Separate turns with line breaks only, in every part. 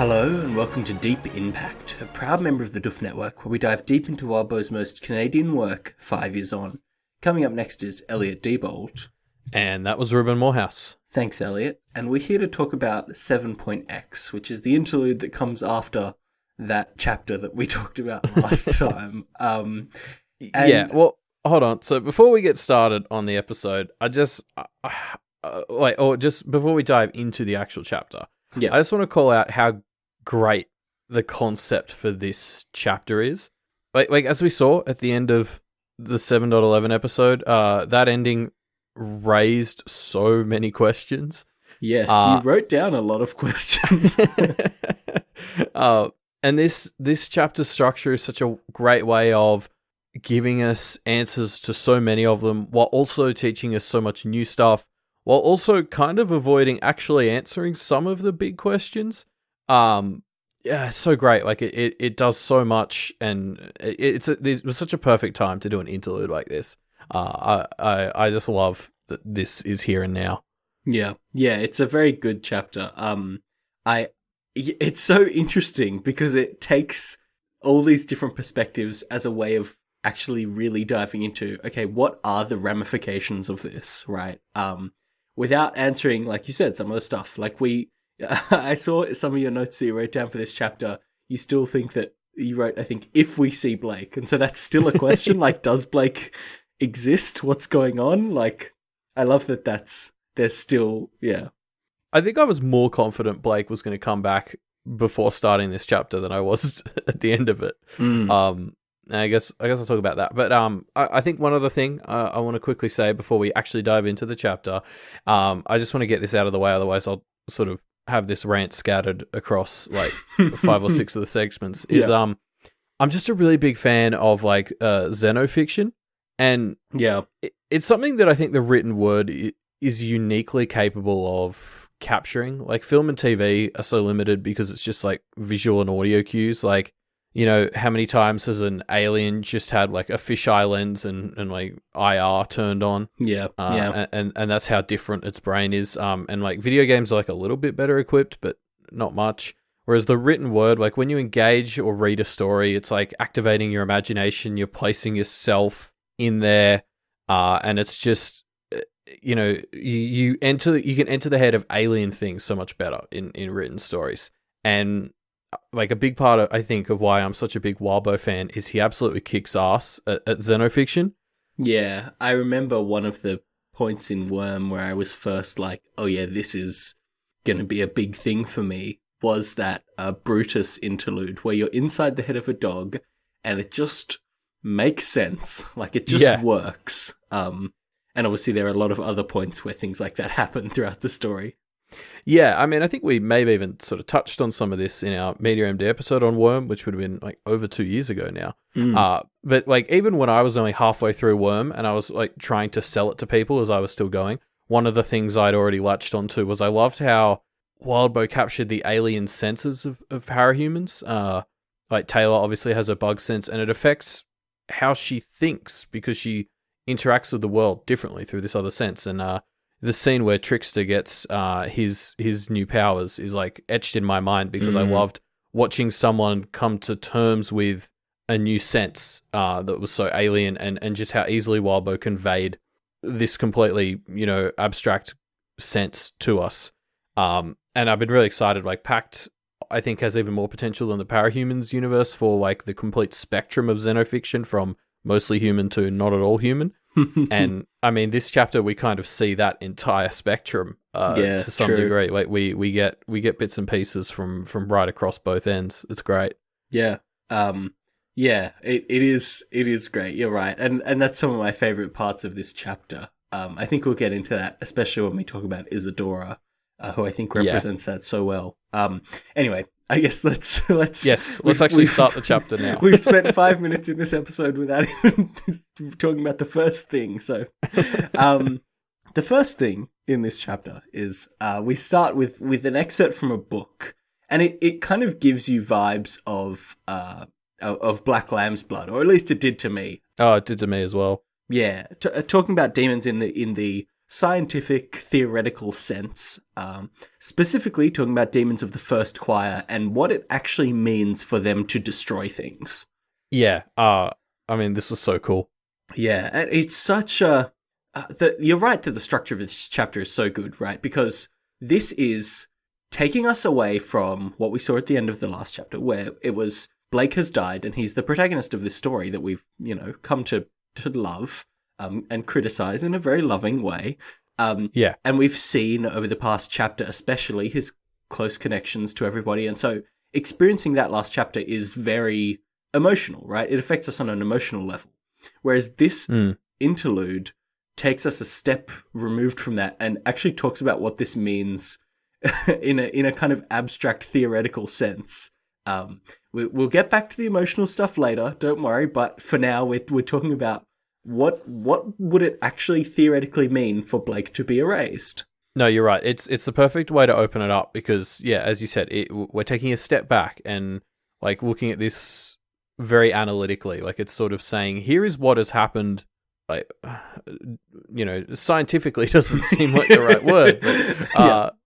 Hello and welcome to Deep Impact, a proud member of the Duff Network where we dive deep into Wildbow's most Canadian work 5 years on. Coming up next is Elliot Diebold.
And that was Reuben Morehouse.
Thanks, Elliot. And we're here to talk about 7.x, which is the interlude that comes after that chapter that we talked about last time.
Yeah, well, hold on. So before we get started on the episode, just before we dive into the actual chapter, I just want to call out how great the concept for this chapter is. Like as we saw at the end of the 7.11 episode, that ending raised so many questions.
Yes, you wrote down a lot of questions.
And this chapter structure is such a great way of giving us answers to so many of them, while also teaching us so much new stuff, while also kind of avoiding actually answering some of the big questions. Yeah, so great. Like it does so much, and it was such a perfect time to do an interlude like this. I just love that this is here and now.
Yeah, it's a very good chapter. It's so interesting because it takes all these different perspectives as a way of actually really diving into, okay, what are the ramifications of this, right? Without answering, like you said, some of the stuff. Like I saw some of your notes that you wrote down for this chapter. You still think that you wrote, I think, if we see Blake. And so that's still a question. Like, does Blake exist? What's going on? Like, I love that there's still, yeah.
I think I was more confident Blake was going to come back before starting this chapter than I was at the end of it. I guess I'll talk about that. But I think one other thing I want to quickly say before we actually dive into the chapter, I just want to get this out of the way. Otherwise, I'll sort of have this rant scattered across like 5 or 6 of the segments. I'm just a really big fan of like xeno fiction, and it's something that I think the written word is uniquely capable of capturing. Like film and TV are so limited because it's just like visual and audio cues. Like, you know, how many times has an alien just had like a fisheye lens and like IR turned on? And that's how different its brain is. And like video games are like a little bit better equipped, but not much. Whereas the written word, like when you engage or read a story, it's like activating your imagination. You're placing yourself in there, and it's just, you know, you can enter the head of alien things so much better in written stories. And like a big part of, I think, of why I'm such a big Wildbow fan is he absolutely kicks ass at xenofiction.
Yeah, I remember one of the points in Worm where I was first like, oh yeah, this is going to be a big thing for me, was that Brutus interlude where you're inside the head of a dog and it just makes sense. Like it just works. And obviously there are a lot of other points where things like that happen throughout the story.
Yeah, I mean, I think we maybe even sort of touched on some of this in our Media MD episode on Worm, which would have been like over 2 years ago now. But like even when I was only halfway through Worm and I was like trying to sell it to people as I was still going, one of the things I'd already latched onto was I loved how Wildbow captured the alien senses of parahumans. Like Taylor obviously has a bug sense, and it affects how she thinks because she interacts with the world differently through this other sense. And the scene where Trickster gets his new powers is like etched in my mind because I loved watching someone come to terms with a new sense that was so alien, and just how easily Wildbow conveyed this completely, you know, abstract sense to us. And I've been really excited. Like Pact, I think, has even more potential than the Parahumans universe for like the complete spectrum of xenofiction from mostly human to not at all human. And I mean, this chapter we kind of see that entire spectrum to some degree. Like we get bits and pieces from right across both ends. It's great.
Yeah. It is great. You're right. And that's some of my favorite parts of this chapter. I think we'll get into that, especially when we talk about Isadora, who I think represents that so well. Anyway, I guess let's
actually start the chapter now.
We've spent 5 minutes in this episode without even talking about the first thing. So, the first thing in this chapter is we start with an excerpt from a book, and it kind of gives you vibes of Black Lamb's Blood, or at least it did to me.
Oh, it did to me as well.
Yeah, talking about demons in the scientific, theoretical sense, specifically talking about demons of the first choir and what it actually means for them to destroy things.
Yeah, this was so cool.
Yeah, and it's such a... you're right that the structure of this chapter is so good, right? Because this is taking us away from what we saw at the end of the last chapter, where it was Blake has died and he's the protagonist of this story that we've, come to love and criticize in a very loving way.
Yeah.
And we've seen over the past chapter, especially, his close connections to everybody. And so experiencing that last chapter is very emotional, right? It affects us on an emotional level. Whereas this interlude takes us a step removed from that and actually talks about what this means in a kind of abstract theoretical sense. We'll get back to the emotional stuff later, don't worry. But for now, we're talking about what would it actually theoretically mean for Blake to be erased.
No, you're right. It's the perfect way to open it up because, yeah, as you said, we're taking a step back and like looking at this very analytically. Like it's sort of saying, here is what has happened. Like, scientifically doesn't seem like the right word. But,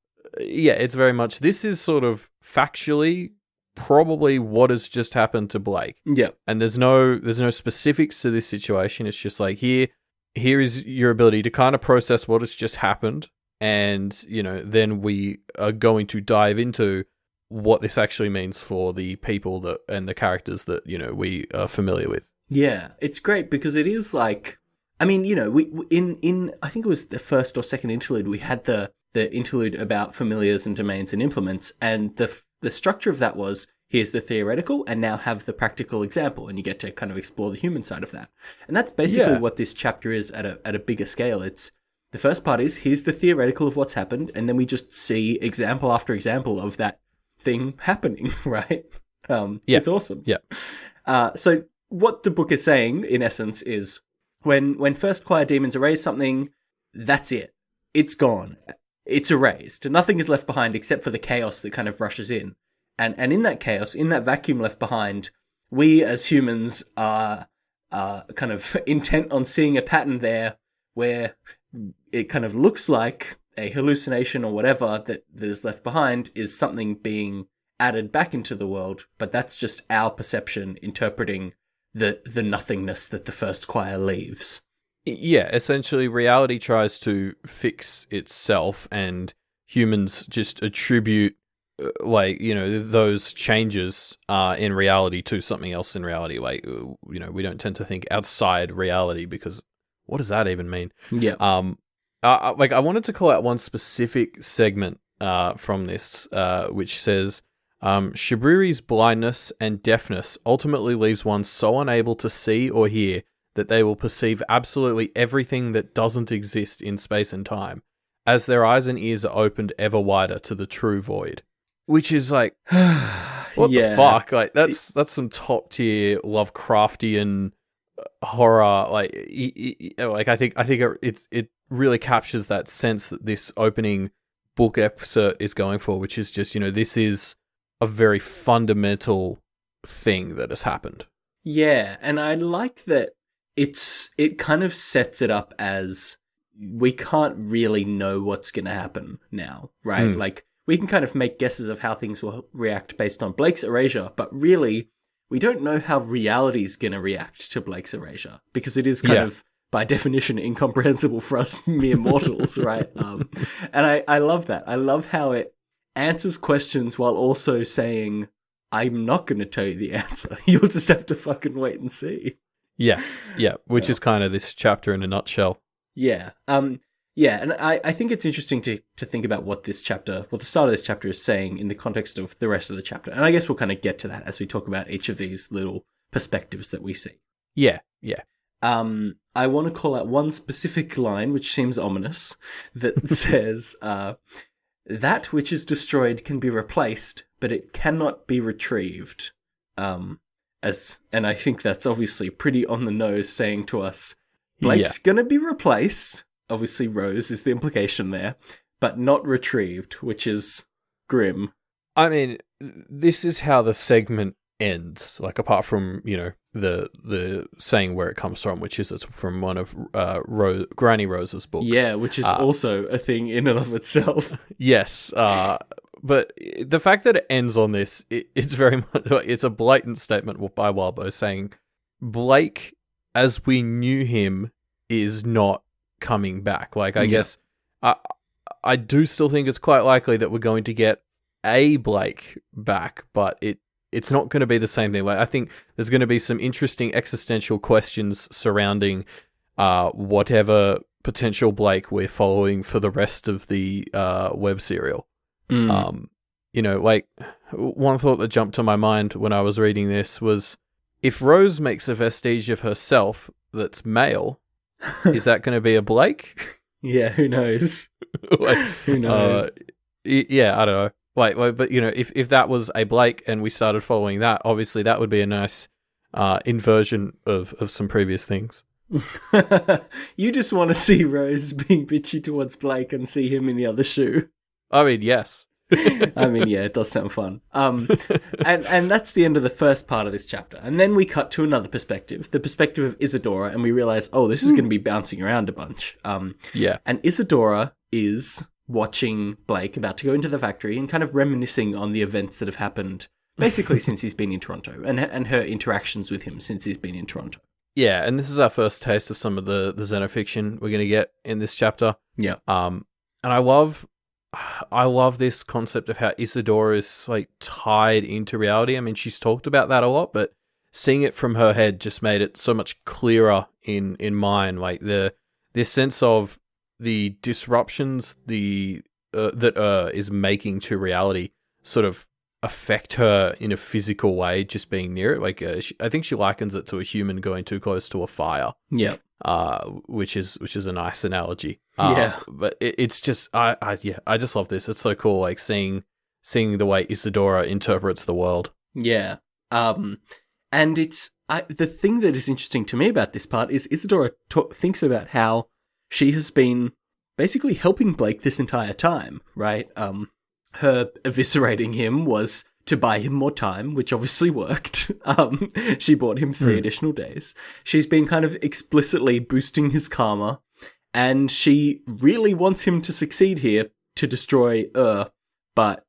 yeah, it's very much, this is sort of factually probably what has just happened to Blake.
Yeah.
And there's no specifics to this situation. It's just like, here is your ability to kind of process what has just happened. And, then we are going to dive into what this actually means for the people and the characters that, we are familiar with.
Yeah, it's great because it is like, we in I think it was the first or second interlude, we had the interlude about familiars and domains and implements, and the structure of that was, here's the theoretical and now have the practical example, and you get to kind of explore the human side of that. And that's basically what this chapter is at a bigger scale. It's the first part is, here's the theoretical of what's happened, and then we just see example after example of that thing happening, right? It's awesome.
Yeah.
So what the book is saying, in essence, is when first choir demons erase something, that's it. It's gone. It's erased. Nothing is left behind except for the chaos that kind of rushes in. And in that chaos, in that vacuum left behind, we as humans are kind of intent on seeing a pattern there where it kind of looks like a hallucination or whatever that is left behind is something being added back into the world, but that's just our perception interpreting the nothingness that the first choir leaves.
Yeah, essentially reality tries to fix itself and humans just attribute those changes in reality to something else in reality. Like, we don't tend to think outside reality because what does that even mean?
Yeah.
I wanted to call out one specific segment from this, which says, Shabriri's blindness and deafness ultimately leaves one so unable to see or hear that they will perceive absolutely everything that doesn't exist in space and time, as their eyes and ears are opened ever wider to the true void. Which is like, what the fuck? Like, that's some top tier Lovecraftian horror. Like, I think it really captures that sense that this opening book excerpt is going for, which is just, this is a very fundamental thing that has happened.
Yeah, and I like that it kind of sets it up as we can't really know what's going to happen now, right? Like, we can kind of make guesses of how things will react based on Blake's erasure, but really, we don't know how reality's going to react to Blake's erasure, because it is kind of, by definition, incomprehensible for us mere mortals, right? And I love that. I love how it answers questions while also saying, I'm not going to tell you the answer. You'll just have to fucking wait and see.
Yeah, which is kind of this chapter in a nutshell.
Yeah. And I think it's interesting to think about what the start of this chapter is saying in the context of the rest of the chapter. And I guess we'll kind of get to that as we talk about each of these little perspectives that we see.
Yeah.
I want to call out one specific line, which seems ominous, that says, that which is destroyed can be replaced, but it cannot be retrieved. And I think that's obviously pretty on the nose, saying to us, Blake's gonna be replaced. Obviously, Rose is the implication there, but not retrieved, which is grim.
I mean, this is how the segment ends, like apart from the saying where it comes from, which is it's from one of Granny Rose's books.
Yeah, which is also a thing in and of itself.
Yes, but the fact that it ends on this, it's very much it's a blatant statement by Wildbow saying Blake, as we knew him, is not coming back. Like, I guess I do still think it's quite likely that we're going to get a Blake back, but it's not going to be the same thing. Like, I think there's going to be some interesting existential questions surrounding whatever potential Blake we're following for the rest of the web serial. Like, one thought that jumped to my mind when I was reading this was, if Rose makes a vestige of herself that's male, is that going to be a Blake?
Yeah, who knows?
Like,
who knows?
Yeah, I don't know. Like, but if that was a Blake and we started following that, obviously that would be a nice inversion of some previous things.
You just want to see Rose being bitchy towards Blake and see him in the other shoe.
I mean, yes.
I mean, yeah, it does sound fun. And that's the end of the first part of this chapter. And then we cut to another perspective, the perspective of Isadora, and we realize, oh, this is going to be bouncing around a bunch.
Yeah.
And Isadora is watching Blake about to go into the factory and kind of reminiscing on the events that have happened basically since he's been in Toronto and her interactions with him since he's been in Toronto.
Yeah, and this is our first taste of some of the xenofiction we're going to get in this chapter.
Yeah.
And I love this concept of how Isadora is like tied into reality. I mean, she's talked about that a lot, but seeing it from her head just made it so much clearer in mine. Like this sense of the disruptions that is making to reality sort of affect her in a physical way, just being near it. Like I think she likens it to a human going too close to a fire.
Yeah.
Which is a nice analogy.
Yeah.
But it's just I just love this. It's so cool, like seeing the way Isadora interprets the world.
Yeah. And it's the thing that is interesting to me about this part is Isadora thinks about how she has been basically helping Blake this entire time, right? Her eviscerating him was to buy him more time, which obviously worked. She bought him 3 additional days. She's been kind of explicitly boosting his karma, and she really wants him to succeed here to destroy but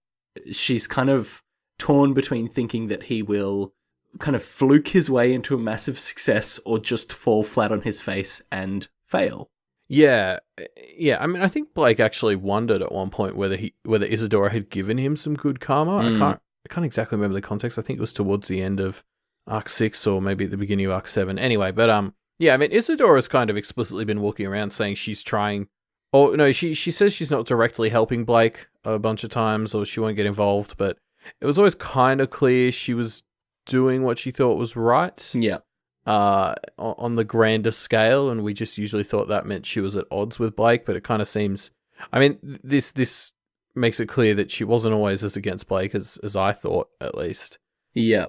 she's kind of torn between thinking that he will kind of fluke his way into a massive success or just fall flat on his face and fail.
Yeah. I mean, I think Blake actually wondered at one point whether Isadora had given him some good karma. I can't exactly remember the context. I think it was towards the end of Arc 6 or maybe at the beginning of Arc 7. Anyway, but yeah, I mean, Isadora's kind of explicitly been walking around saying she's trying, or no, she says she's not directly helping Blake a bunch of times, or she won't get involved, but it was always kind of clear she was doing what she thought was right.
Yeah.
On the grander scale, and we just usually thought that meant she was at odds with Blake, but it kind of seems, I mean, this makes it clear that she wasn't always as against Blake as I thought, at least.
Yeah.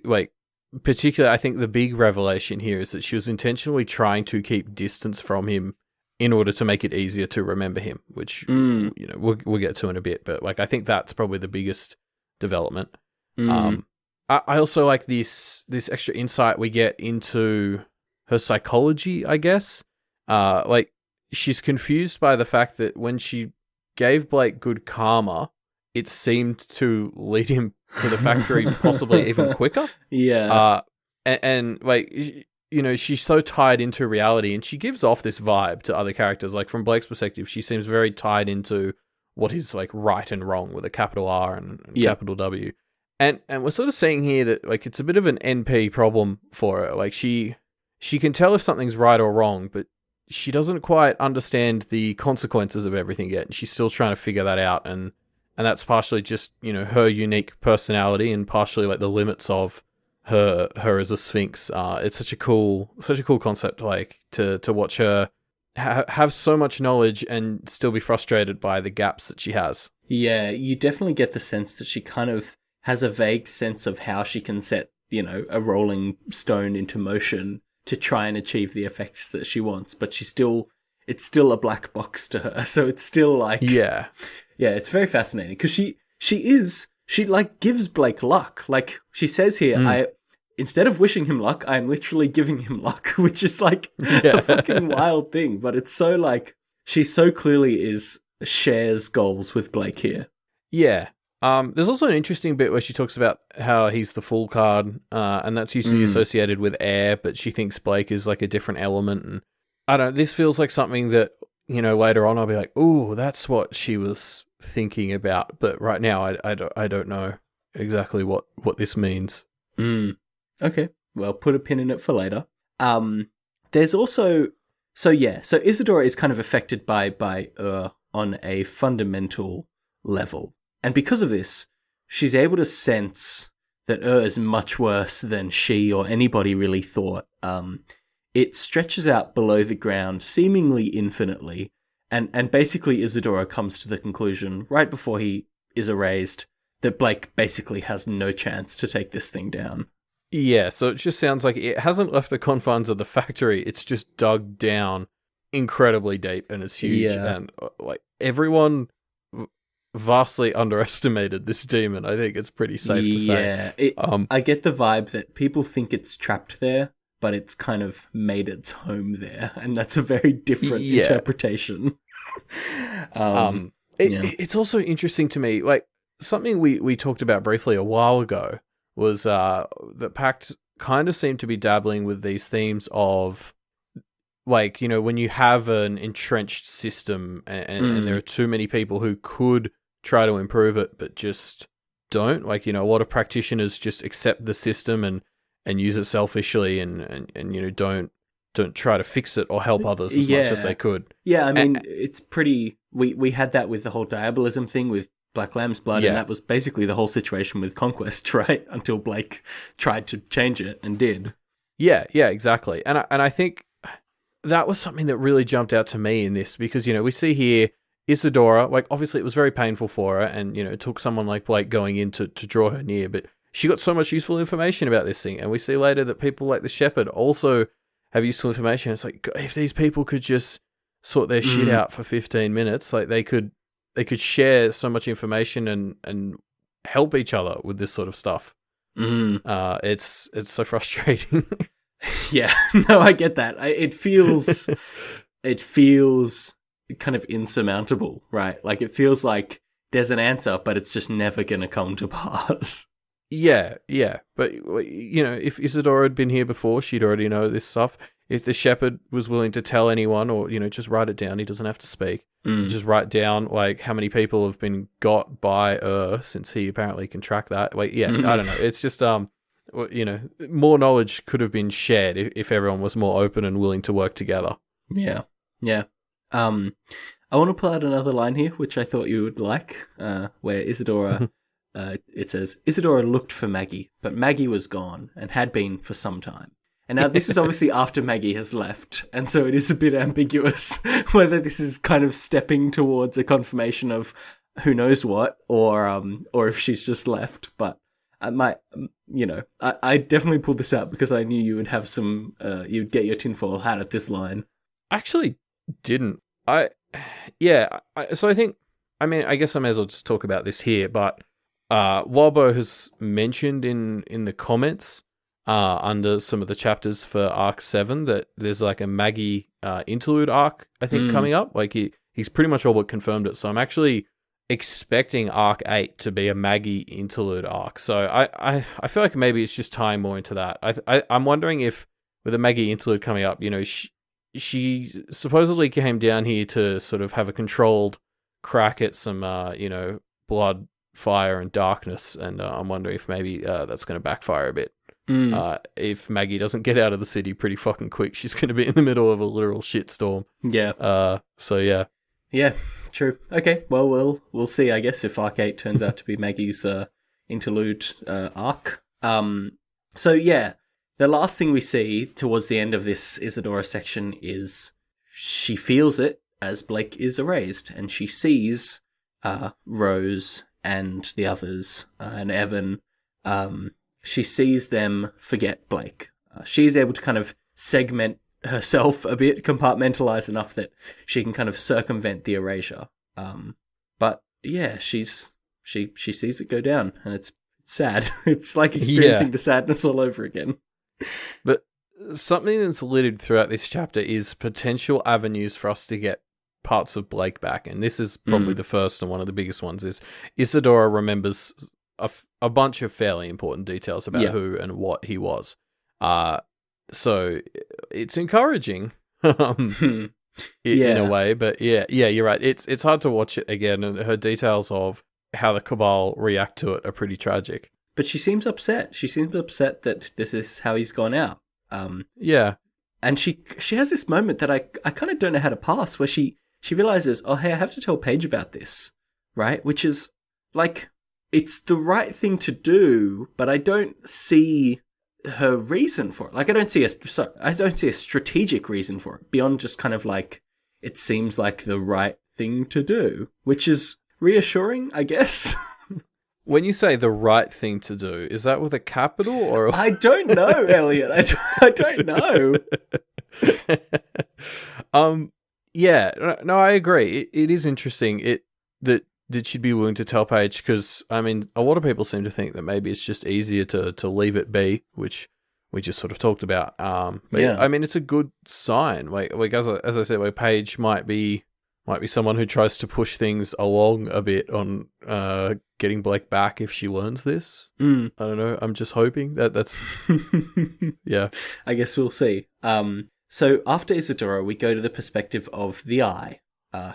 Like, particularly, I think the big revelation here is that she was intentionally trying to keep distance from him in order to make it easier to remember him, which we'll get to in a bit. But like, I think that's probably the biggest development. I also like this extra insight we get into her psychology, I guess. Like, she's confused by the fact that when she gave Blake good karma, it seemed to lead him to the factory possibly even quicker.
Yeah.
And like, she's so tied into reality, and she gives off this vibe to other characters. Like, from Blake's perspective, she seems very tied into what is like right and wrong with a capital R and capital W. And we're sort of seeing here that like it's a bit of an NP problem for her. Like, she can tell if something's right or wrong, but she doesn't quite understand the consequences of everything yet. And she's still trying to figure that out. And that's partially just, her unique personality and partially like the limits of her as a sphinx. It's such a cool concept, like to watch her have so much knowledge and still be frustrated by the gaps that she has.
Yeah, you definitely get the sense that she kind of has a vague sense of how she can set, a rolling stone into motion to try and achieve the effects that she wants, but it's still a black box to her. So it's still like, yeah, it's very fascinating because she is she like gives Blake luck. Like she says here, instead of wishing him luck, I am literally giving him luck, which is like a fucking wild thing. But it's so like she so clearly shares goals with Blake here.
Yeah. There's also an interesting bit where she talks about how he's the Fool card, and that's usually associated with air, but she thinks Blake is like a different element. And I don't know, this feels like something that, you know, later on I'll be like, oh, that's what she was thinking about. But right now I don't know exactly what this means.
Okay, well, put a pin in it for later. There's also... So Isadora is kind of affected by on a fundamental level. And because of this, she's able to sense that is much worse than she or anybody really thought. It stretches out below the ground seemingly infinitely, and basically Isadora comes to the conclusion, right before he is erased, that Blake basically has no chance to take this thing down.
Yeah, so it just sounds like it hasn't left the confines of the factory, it's just dug down incredibly deep and it's huge, and like everyone vastly underestimated this demon. I think it's pretty safe to say.
Yeah, I get the vibe that people think it's trapped there, but it's kind of made its home there, and that's a very different interpretation.
It's also interesting to me, like something we talked about briefly a while ago was that Pact kind of seemed to be dabbling with these themes of, like, you know, when you have an entrenched system and there are too many people who could try to improve it but just don't, like, you know, a lot of practitioners just accept the system and use it selfishly and you know, don't try to fix it or help others as much as they could.
Yeah, I mean, it's pretty... We had that with the whole diabolism thing with Black Lamb's Blood, and that was basically the whole situation with Conquest, right? Until Blake tried to change it and did.
Yeah, exactly. And I think that was something that really jumped out to me in this, because, you know, we see here Isadora, like, obviously it was very painful for her, and, you know, it took someone like Blake going in to draw her near, but she got so much useful information about this thing. And we see later that people like the Shepherd also have useful information. It's like, if these people could just sort their shit out for 15 minutes, like they could share so much information and help each other with this sort of stuff. It's so frustrating.
Yeah, no, I get that. It feels kind of insurmountable, right? Like it feels like there's an answer, but it's just never going to come to pass.
Yeah. But, you know, if Isadora had been here before, she'd already know this stuff. If the Shepherd was willing to tell anyone, or, you know, just write it down, he doesn't have to speak. Just write down, like, how many people have been got by since he apparently can track that. Like, I don't know. It's just, you know, more knowledge could have been shared if everyone was more open and willing to work together.
Yeah. I want to pull out another line here, which I thought you would like, where Isadora... it says, Isadora looked for Maggie, but Maggie was gone and had been for some time. And now this is obviously after Maggie has left, and so it is a bit ambiguous whether this is kind of stepping towards a confirmation of who knows what, or if she's just left. But I definitely pulled this out because I knew you would have some, you'd get your tinfoil hat at this line.
I actually didn't. So I think, I mean, I guess I may as well just talk about this here, but Wobbo has mentioned in the comments under some of the chapters for Arc 7 that there's like a Maggie interlude arc, I think, coming up. Like he's pretty much all but confirmed it. So I'm actually expecting Arc 8 to be a Maggie interlude arc. So I feel like maybe it's just tying more into that. I'm wondering if with a Maggie interlude coming up, you know, she supposedly came down here to sort of have a controlled crack at some, you know, blood, fire, and darkness. And I'm wondering if maybe that's going to backfire a bit. If Maggie doesn't get out of the city pretty fucking quick, she's going to be in the middle of a literal shitstorm. Yeah. So yeah.
Yeah, true. Okay, well, we'll see, I guess, if Arc 8 turns out to be Maggie's interlude arc. So yeah, the last thing we see towards the end of this Isadora section is she feels it as Blake is erased, and she sees Rose and the others, and Evan. She sees them forget Blake. She's able to kind of segment herself a bit, compartmentalize enough that she can kind of circumvent the erasure. But yeah, she's she sees it go down, and it's sad. It's like experiencing the sadness all over again.
But something that's littered throughout this chapter is potential avenues for us to get parts of Blake back, and this is probably the first and one of the biggest ones. Is Isadora remembers a bunch of fairly important details about who and what he was. So it's encouraging in a way, but yeah, you're right. It's hard to watch it again, and her details of how the Cabal react to it are pretty tragic.
But she seems upset. She seems upset that this is how he's gone out. And she has this moment that I kind of don't know how to pass, where she realizes, oh, hey, I have to tell Paige about this, right? Which is, like, it's the right thing to do, but I don't see her reason for it. Like, I don't see a strategic reason for it, beyond just kind of like, it seems like the right thing to do, which is reassuring, I guess.
When you say the right thing to do, is that with a capital or?
I don't know, Elliot. I don't know.
Yeah, no, I agree. It is interesting. That she'd be willing to tell Paige, because I mean, a lot of people seem to think that maybe it's just easier to leave it be, which we just sort of talked about. But yeah, I mean, it's a good sign. Like as I said, where Paige might be someone who tries to push things along a bit on getting Blake back if she learns this. I don't know. I'm just hoping that's yeah.
I guess we'll see. So after Isadora, we go to the perspective of the Eye,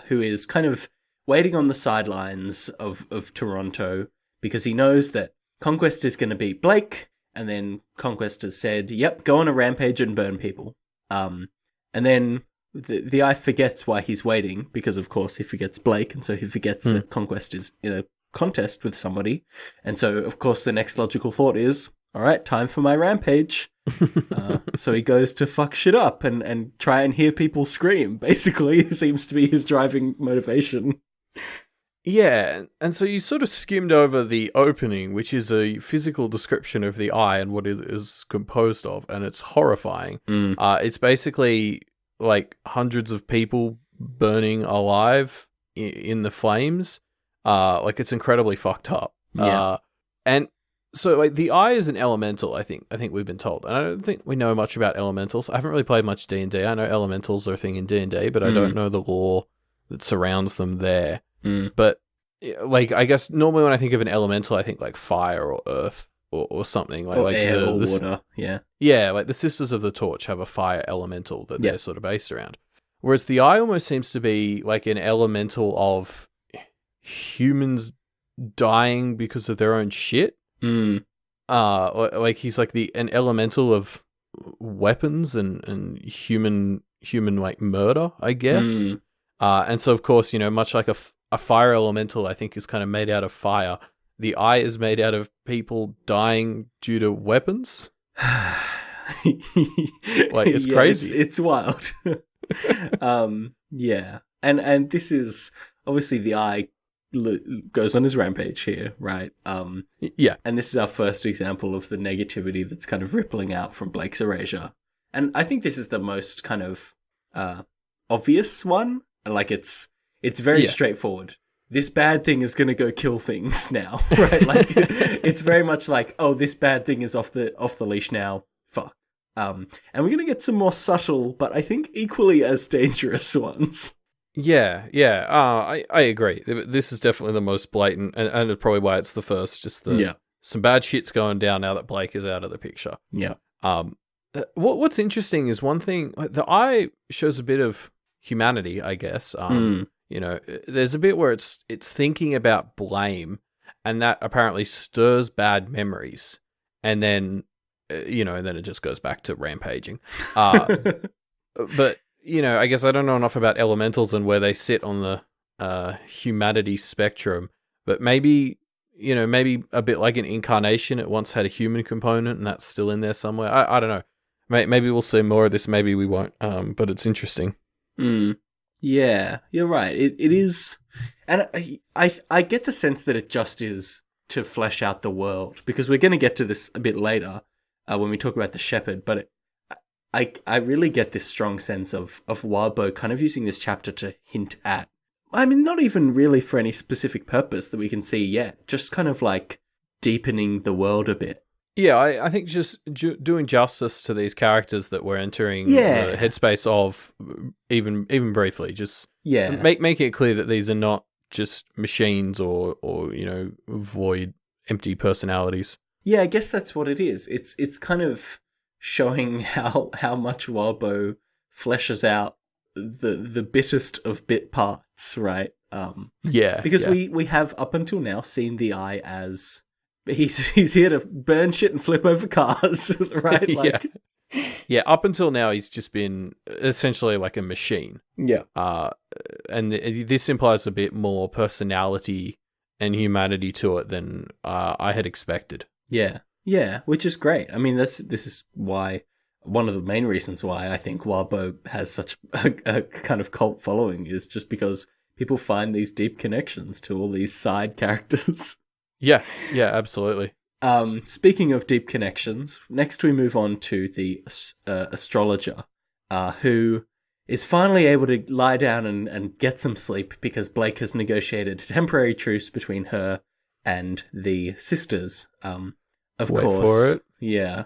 who is kind of waiting on the sidelines of Toronto, because he knows that Conquest is going to beat Blake, and then Conquest has said, yep, go on a rampage and burn people. And then the Eye forgets why he's waiting, because of course he forgets Blake, and so he forgets that Conquest is in a contest with somebody. And so, of course, the next logical thought is, all right, time for my rampage. So he goes to fuck shit up and try and hear people scream, basically. Seems to be his driving motivation.
Yeah, and so you sort of skimmed over the opening, which is a physical description of the Eye and what it is composed of, and it's horrifying. It's basically like hundreds of people burning alive in the flames. Like, it's incredibly fucked up. And so, like, the Eye is an elemental, I think we've been told. And I don't think we know much about elementals. I haven't really played much D&D. I know elementals are a thing in D&D, but I don't know the lore that surrounds them there. But, like, I guess normally when I think of an elemental, I think, like, fire or earth or something. Like
air or water, yeah.
Yeah, like the Sisters of the Torch have a fire elemental that they're sort of based around. Whereas the Eye almost seems to be, like, an elemental of humans dying because of their own shit. Like, he's like an elemental of weapons and human like murder, I guess. And so, of course, you know, much like a fire elemental, I think, is kind of made out of fire. The Eye is made out of people dying due to weapons. Like, it's crazy.
It's wild. Yeah. And this is obviously the Eye goes on his rampage here, right?
Yeah.
And this is our first example of the negativity that's kind of rippling out from Blake's erasure. And I think this is the most kind of obvious one. Like, it's very straightforward. This bad thing is going to go kill things now, right? Like, it's very much like, oh, this bad thing is off the leash now. Fuck. And we're going to get some more subtle, but I think equally as dangerous ones.
Yeah. I agree. This is definitely the most blatant, and it's probably why it's the first. Just some bad shit's going down now that Blake is out of the picture.
Yeah.
What's interesting is one thing. The Eye shows a bit of humanity, I guess. You know, there's a bit where it's thinking about blame, and that apparently stirs bad memories, and then and then it just goes back to rampaging. But you know, I guess I don't know enough about elementals and where they sit on the humanity spectrum, but maybe a bit like an incarnation, it once had a human component, and that's still in there somewhere. I don't know. Maybe we'll see more of this. Maybe we won't. But it's interesting.
Yeah, you're right. It is, and I get the sense that it just is to flesh out the world, because we're going to get to this a bit later when we talk about the shepherd. But I really get this strong sense of Wildbow kind of using this chapter to hint at I mean, not even really for any specific purpose that we can see yet. Just kind of like deepening the world a bit.
Yeah, I think just doing justice to these characters that we're entering
Yeah.
the headspace of, even briefly, just
Yeah.
making it clear that these are not just machines or void, empty personalities.
Yeah, I guess that's what it is. It's kind of showing how much Wildbow fleshes out the bittest of bit parts, right? Because we have up until now seen the Eye as he's here to burn shit and flip over cars, right? Like,
yeah. Up until now, he's just been essentially like a machine.
Yeah.
And this implies a bit more personality and humanity to it than I had expected.
Yeah, which is great. I mean, this is why, one of the main reasons why I think Wildbow has such a kind of cult following is just because people find these deep connections to all these side characters.
Yeah, absolutely.
Speaking of deep connections, next we move on to the astrologer, who is finally able to lie down and get some sleep because Blake has negotiated a temporary truce between her and the sisters. Of
Wait
course.
for it.
Yeah.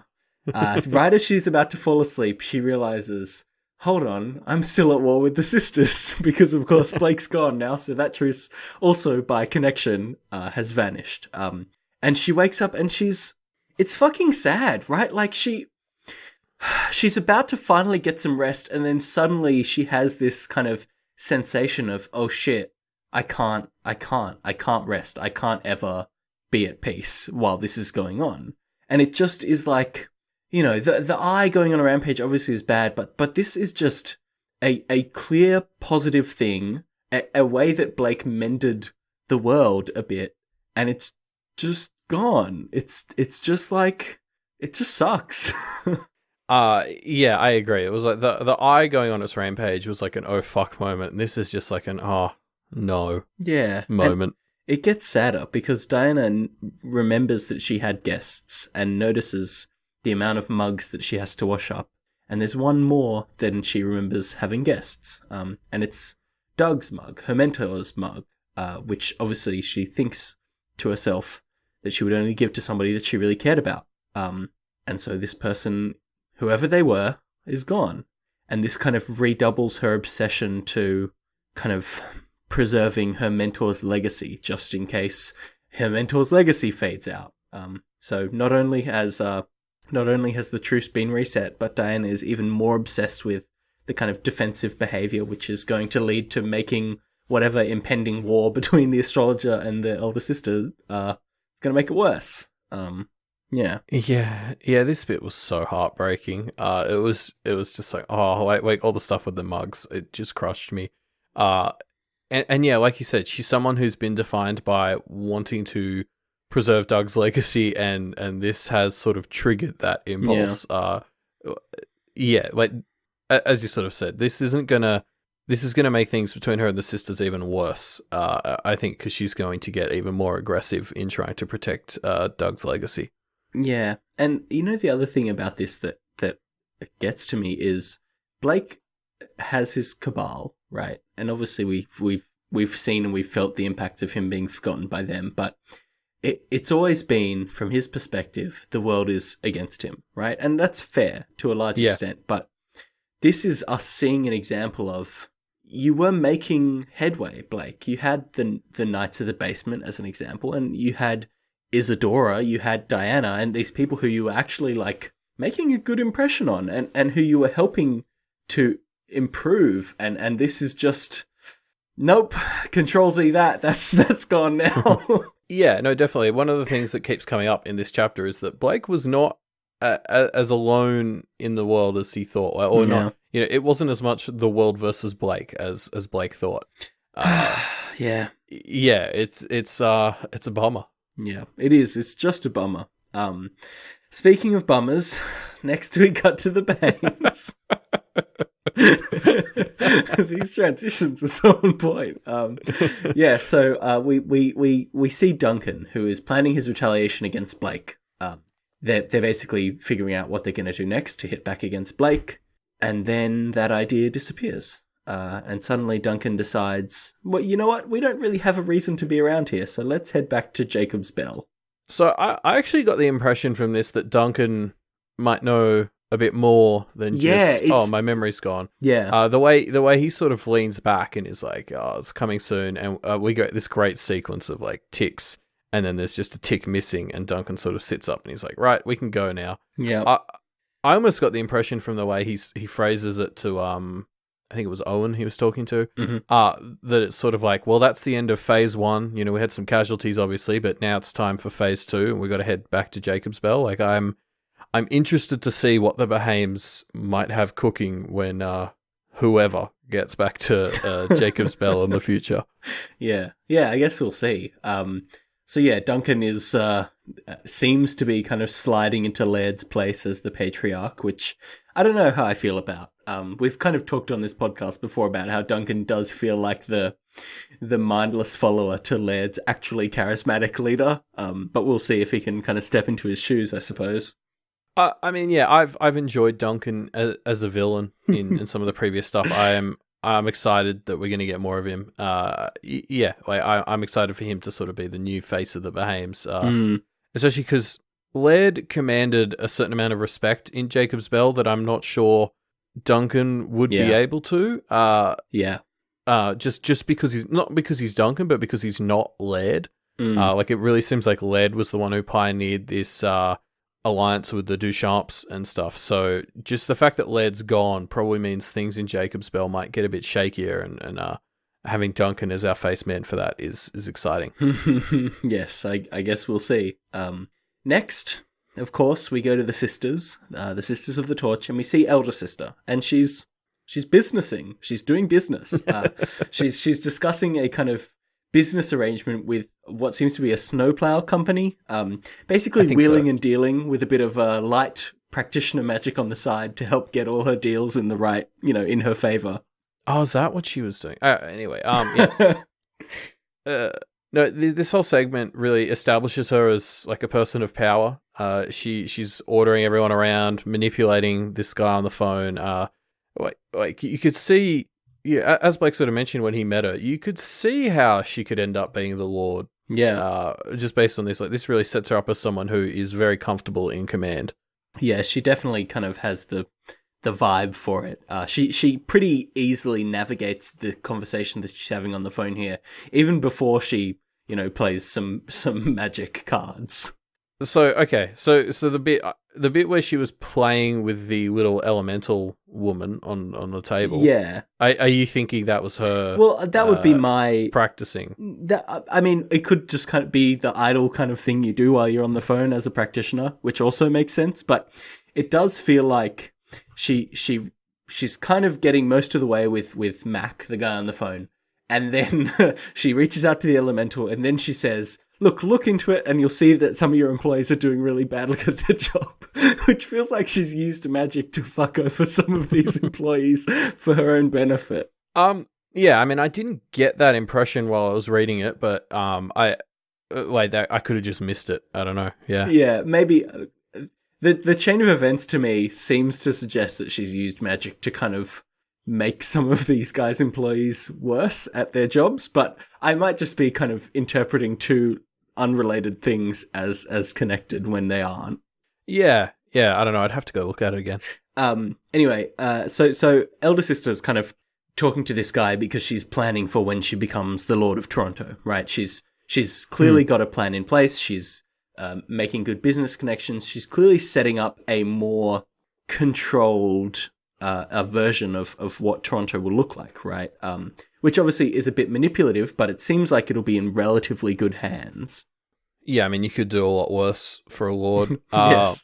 Right as she's about to fall asleep, she realizes, hold on, I'm still at war with the sisters because, of course, Blake's gone now. So that truce also, by connection, has vanished. And she wakes up and it's fucking sad, right? Like she's about to finally get some rest. And then suddenly she has this kind of sensation of, oh shit, I can't rest. I can't ever be at peace while this is going on. And it just is like, the Eye going on a rampage obviously is bad, but this is just a clear positive thing, a way that Blake mended the world a bit, and it's just gone. It's just like, it just sucks.
Yeah, I agree. It was like the Eye going on its rampage was like an oh fuck moment, and this is just like an oh no moment. It
gets sadder because Diana remembers that she had guests and notices the amount of mugs that she has to wash up. And there's one more than she remembers having guests. And it's Doug's mug, her mentor's mug, which obviously she thinks to herself that she would only give to somebody that she really cared about. And so this person, whoever they were, is gone. And this kind of redoubles her obsession to kind of preserving her mentor's legacy, just in case her mentor's legacy fades out. So not only has the truce been reset, but Diana is even more obsessed with the kind of defensive behavior, which is going to lead to making whatever impending war between the astrologer and the elder sister. It's going to make it worse. Yeah.
This bit was so heartbreaking. It was just like, oh wait, all the stuff with the mugs, it just crushed me. And yeah, like you said, she's someone who's been defined by wanting to preserve Doug's legacy, and this has sort of triggered that impulse. Like as you sort of said, this is gonna make things between her and the sisters even worse. I think because she's going to get even more aggressive in trying to protect Doug's legacy.
Yeah, and the other thing about this that gets to me is Blake has his cabal, right? And obviously we've seen and we've felt the impact of him being forgotten by them, but it's always been, from his perspective, the world is against him, right? And that's fair to a large extent, but this is us seeing an example of, you were making headway, Blake. You had the Knights of the Basement as an example, and you had Isadora, you had Diana, and these people who you were actually like making a good impression on, and who you were helping to improve, and this is just, nope, Control-Z that's gone now.
Yeah, no, definitely. One of the things that keeps coming up in this chapter is that Blake was not as alone in the world as he thought, or not. It wasn't as much the world versus Blake as Blake thought.
Yeah,
it's a bummer.
Yeah, it is. It's just a bummer. Speaking of bummers, next we cut to the Behaims. These transitions are so on point. So we see Duncan, who is planning his retaliation against Blake. They're basically figuring out what they're going to do next to hit back against Blake, and then that idea disappears. And suddenly Duncan decides, well, you know what? We don't really have a reason to be around here, so let's head back to Jacob's Bell.
So I actually got the impression from this that Duncan might know a bit more than just, my memory's gone.
Yeah.
The way he sort of leans back and is like, oh, it's coming soon. And we get this great sequence of like ticks, and then there's just a tick missing, and Duncan sort of sits up and he's like, right, we can go now.
Yeah.
I almost got the impression from the way he phrases it to, I think it was Owen he was talking to, that it's sort of like, well, that's the end of phase 1. You know, we had some casualties, obviously, but now it's time for phase 2, and we've got to head back to Jacob's Bell. Like, I'm interested to see what the Behaims might have cooking when whoever gets back to Jacob's Bell in the future.
Yeah, I guess we'll see. So yeah, Duncan is seems to be kind of sliding into Laird's place as the patriarch, which I don't know how I feel about. We've kind of talked on this podcast before about how Duncan does feel like the mindless follower to Laird's actually charismatic leader. But we'll see if he can kind of step into his shoes, I suppose.
I mean, yeah, I've enjoyed Duncan as a villain in some of the previous stuff. I'm excited that we're going to get more of him. Yeah, like I'm excited for him to sort of be the new face of the Behaims, especially because Laird commanded a certain amount of respect in Jacob's Bell that I'm not sure Duncan would be able to. Just because he's Duncan, but because he's not Laird. Like it really seems like Laird was the one who pioneered this alliance with the Duchamps and stuff. So just the fact that Laird's gone probably means things in Jacob's Bell might get a bit shakier, and having Duncan as our face man for that is exciting.
Yes, I guess we'll see. Next, of course, we go to the sisters of the Torch, and we see Elder Sister, and she's businessing. She's doing business. She's discussing a kind of business arrangement with what seems to be a snowplow company. Basically wheeling and dealing with a bit of light practitioner magic on the side to help get all her deals in the right, in her favor.
Oh, is that what she was doing? Anyway, yeah. No, this whole segment really establishes her as like a person of power. She's ordering everyone around, manipulating this guy on the phone. Like you could see, yeah, as Blake sort of mentioned when he met her, you could see how she could end up being the Lord.
Yeah.
Just based on this, like this really sets her up as someone who is very comfortable in command.
Yeah, she definitely kind of has the vibe for it. She pretty easily navigates the conversation that she's having on the phone here, even before she, plays some magic cards.
So the bit where she was playing with the little elemental woman on the table.
Yeah.
Are you thinking that was her?
Well, that would be my
practicing.
I mean, it could just kind of be the idle kind of thing you do while you're on the phone as a practitioner, which also makes sense. But it does feel like she's kind of getting most of the way with Mac, the guy on the phone, and then she reaches out to the elemental, and then she says, Look into it, and you'll see that some of your employees are doing really badly at their job," which feels like she's used magic to fuck over some of these employees for her own benefit.
Yeah, I mean, I didn't get that impression while I was reading it, but I could have just missed it. I don't know.
Yeah, maybe the chain of events to me seems to suggest that she's used magic to kind of make some of these guys' employees worse at their jobs, but I might just be kind of interpreting two unrelated things as connected when they aren't.
Yeah, I don't know. I'd have to go look at it again.
Anyway, so Elder Sister's kind of talking to this guy because she's planning for when she becomes the Lord of Toronto, right? She's clearly got a plan in place. She's making good business connections. She's clearly setting up a more controlled a version of what Toronto will look like, right? Which obviously is a bit manipulative, but it seems like it'll be in relatively good hands.
Yeah, I mean, you could do a lot worse for a lord.
Yes.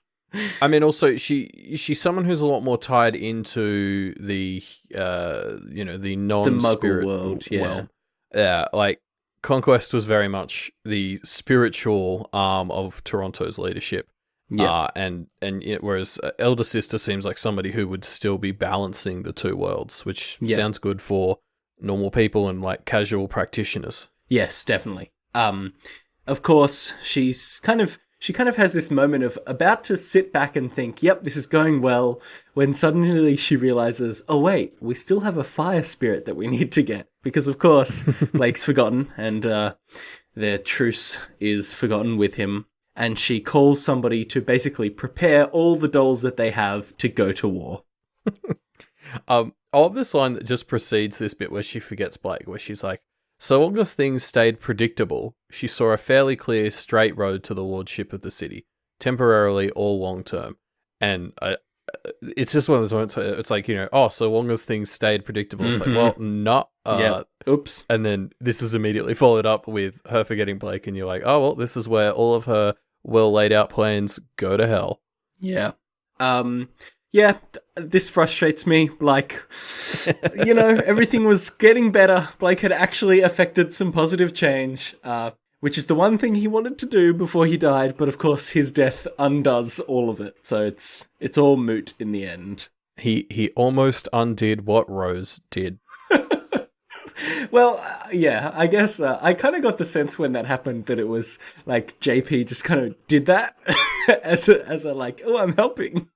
I mean, also she's someone who's a lot more tied into the the non-spirit
world.
Yeah, like Conquest was very much the spiritual arm of Toronto's leadership.
Yeah,
whereas Elder Sister seems like somebody who would still be balancing the two worlds, which sounds good for normal people and like casual practitioners.
Yes, definitely. Of course, she's she kind of has this moment of about to sit back and think, yep, this is going well, when suddenly she realizes, oh wait, we still have a fire spirit that we need to get. Because of course, Blake's forgotten, and their truce is forgotten with him. And she calls somebody to basically prepare all the dolls that they have to go to war.
I love this line that just precedes this bit where she forgets Blake, where she's like, so long as things stayed predictable, she saw a fairly clear straight road to the lordship of the city, temporarily or long term. And it's just one of those moments where it's like, so long as things stayed predictable. It's like, well, not.
Oops.
And then this is immediately followed up with her forgetting Blake, and you're like, oh, well, this is where all of her well laid out plans go to hell.
Yeah. Yeah, this frustrates me. Like, everything was getting better. Blake had actually affected some positive change, which is the one thing he wanted to do before he died. But of course, his death undoes all of it. So it's all moot in the end.
He almost undid what Rose did.
Well, yeah, I guess I kind of got the sense when that happened that it was like JP just kind of did that as a like, oh, I'm helping.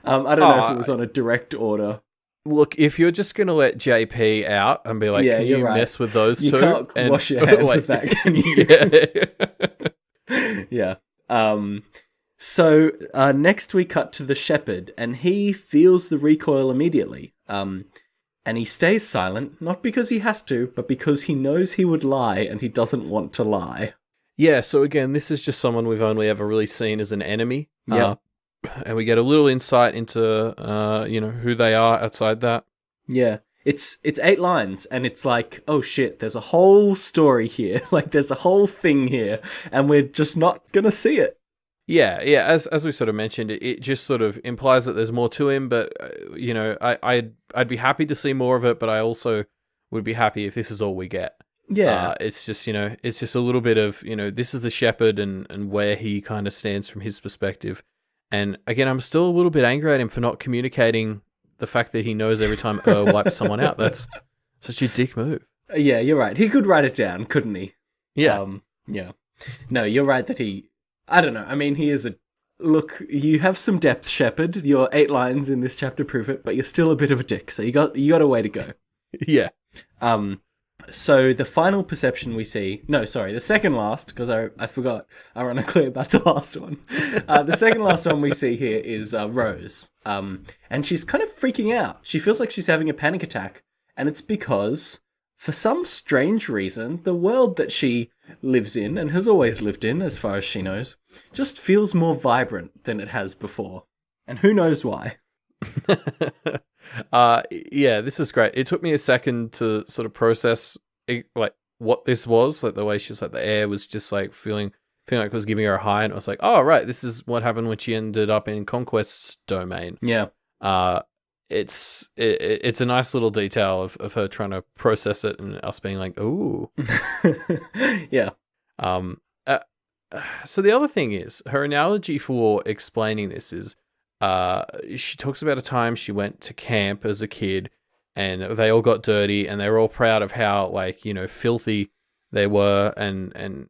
I don't know if it was on a direct order.
Look, if you're just going to let JP out and be like, can you mess with those two?
You can't wash your hands of that, can you? Yeah. So next we cut to the shepherd, and he feels the recoil immediately. And he stays silent, not because he has to, but because he knows he would lie, and he doesn't want to lie.
Yeah, so again, this is just someone we've only ever really seen as an enemy.
Yeah.
And we get a little insight into, who they are outside that.
Yeah. It's 8 lines, and it's like, oh shit, there's a whole story here. Like, there's a whole thing here, and we're just not gonna see it.
Yeah. As we sort of mentioned, it just sort of implies that there's more to him. But I'd be happy to see more of it. But I also would be happy if this is all we get.
Yeah,
it's just it's just a little bit of this is the shepherd and where he kind of stands from his perspective. And again, I'm still a little bit angry at him for not communicating the fact that he knows every time wipes someone out. That's such a dick move.
Yeah, you're right. He could write it down, couldn't he?
Yeah.
Yeah. No, you're right that he. I don't know. I mean, he is a... Look, you have some depth, Shepherd. Your 8 lines in this chapter prove it, but you're still a bit of a dick, so you got a way to go.
Yeah.
So the final perception we see... No, sorry, the second last, because I forgot ironically about the last one. The second last one we see here is Rose. And she's kind of freaking out. She feels like she's having a panic attack, and it's because... For some strange reason, the world that she lives in, and has always lived in, as far as she knows, just feels more vibrant than it has before. And who knows why?
Yeah, this is great. It took me a second to sort of process like what this was, like the way she's like the air was just like feeling like it was giving her a high, and I was like, oh right, this is what happened when she ended up in Conquest's domain.
Yeah.
It's a nice little detail of her trying to process it and us being like, ooh.
Yeah.
So the other thing is, her analogy for explaining this is, she talks about a time she went to camp as a kid and they all got dirty and they were all proud of how, like, filthy they were, and